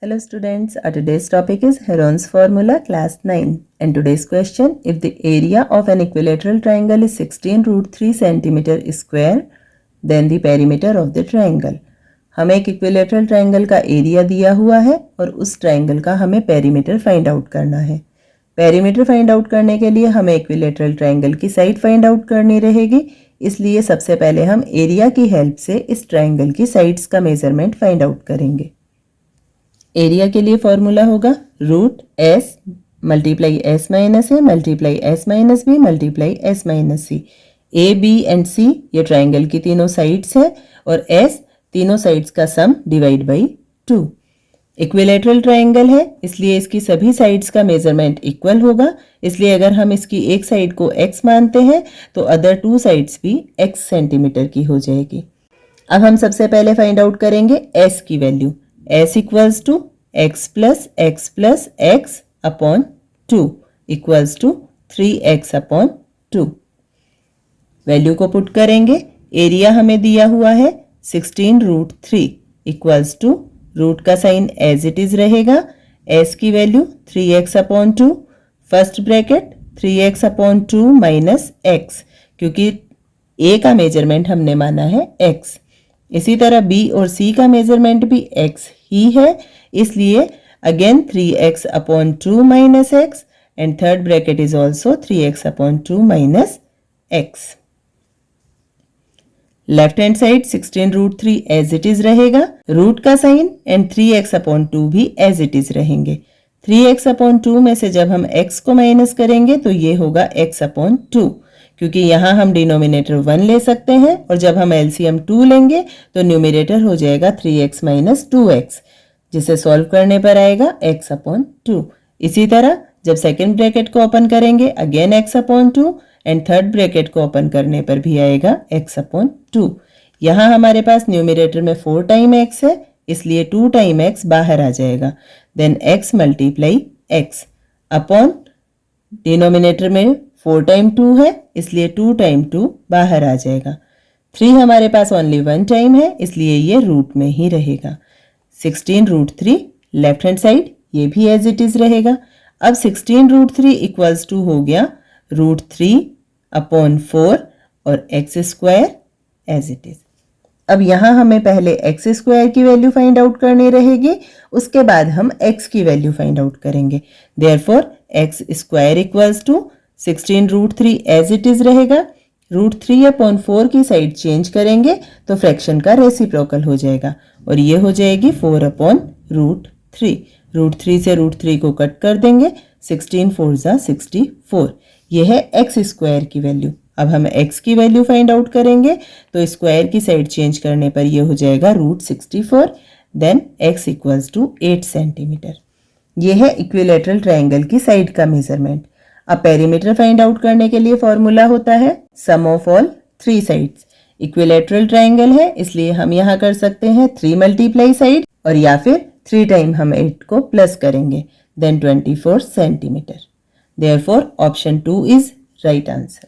Hello students, our today's topic is Heron's formula class 9 and today's question, if the area of an equilateral triangle is 16 root 3 centimeter square, then the perimeter of the triangle. हमें एक equilateral triangle का area दिया हुआ है और उस triangle का हमें पेरीमीटर फाइंड आउट करना है। पेरीमीटर फाइंड आउट करने के लिए हमें इक्विलेटरल ट्रायंगल की साइड फाइंड आउट करनी रहेगी, इसलिए सबसे पहले हम एरिया की हेल्प से इस ट्रायंगल की साइड्स का मेजरमेंट फाइंड आउट करेंगे। एरिया के लिए फॉर्मूला होगा root s multiply s minus a multiply s minus b multiply s minus c. A b and c ये ट्रायंगल की तीनों साइड्स है और एस तीनों साइड्स का सम डिवाइड बाई 2। इक्विलेटरल ट्रायंगल है इसलिए इसकी सभी साइड्स का मेजरमेंट इक्वल होगा, इसलिए अगर हम इसकी एक साइड को x मानते हैं तो अदर टू साइड्स भी x सेंटीमीटर की हो जाएगी। अब हम सबसे पहले फाइंड आउट करेंगे s की वैल्यू। s equals to x plus x upon 2 equals to 3x upon 2। Value को पुट करेंगे। एरिया हमें दिया हुआ है 16 रूट 3 इक्वल्स टू रूट का साइन एज इट इज रहेगा। s की value 3x upon 2, first bracket 3x upon 2 minus x, क्योंकि a का मेजरमेंट हमने माना है x। इसी तरह b और c का मेजरमेंट भी x ही है, इसलिए again 3x upon 2 minus x and third bracket is also 3x upon 2 minus x। Left hand side 16 root 3 as it is रहेगा, रूट का साइन एंड 3x अपॉन 2 भी एज इट इज रहेंगे। 3x upon 2 में से जब हम x को minus करेंगे तो ये होगा x अपॉन 2, क्योंकि यहाँ हम डिनोमिनेटर 1 ले सकते हैं और जब हम एलसीएम 2 लेंगे तो न्यूमरेटर हो जाएगा 3x माइनस 2x, जिसे सॉल्व करने पर आएगा x अपॉन 2। इसी तरह जब सेकेंड ब्रैकेट को ओपन करेंगे again x upon 2 and third bracket को ओपन करने पर भी आएगा x अपॉन 2। यहाँ हमारे पास न्यूमरेटर में 4 टाइम x है, इसलिए 2 टाइम x बाहर आ जाएगा। Then x multiply x upon denominator में 4 टाइम 2 है, इसलिए 2 टाइम 2 बाहर आ जाएगा। 3 हमारे पास ओनली 1 टाइम है, इसलिए ये रूट में ही रहेगा। 16 रूट 3 लेफ्ट हैंड साइड ये भी एज इट इज रहेगा। अब 16 रूट 3 इक्वल्स टू हो गया रूट 3 अपॉन 4 और x square as it is. अब यहाँ हमें पहले एक्स स्क्वायर की वैल्यू फाइंड आउट करनी रहेगी, उसके बाद हम एक्स की वैल्यू फाइंड आउट करेंगे। Therefore x square equals to 16 root 3 as it is रहेगा। रूट 3 अपॉन 4 की साइड चेंज करेंगे तो फ्रैक्शन का रेसिप्रोकल हो जाएगा और ये हो जाएगी 4 अपॉन रूट 3। रूट 3 से रूट 3 को कट कर देंगे, 16 4 जा 64। ये है एक्स स्क्वायर की वैल्यू। अब हम एक्स की वैल्यू फाइंड आउट करेंगे तो स्क्वायर की साइड चेंज करने पर यह हो जाएगा root 64। Then x equals to 8 centimetre. यह है इक्विलेटरल ट्रायंगल की साइड का मेजरमेंट। अब पेरीमीटर फाइंड आउट करने के लिए फॉर्मूला होता है sum of all 3 sides. Equilateral triangle है इसलिए हम यहाँ कर सकते हैं 3 मल्टीप्लाई साइड और या फिर 3 टाइम हम 8 को प्लस करेंगे, then 24 centimetre. Therefore option 2 is right answer.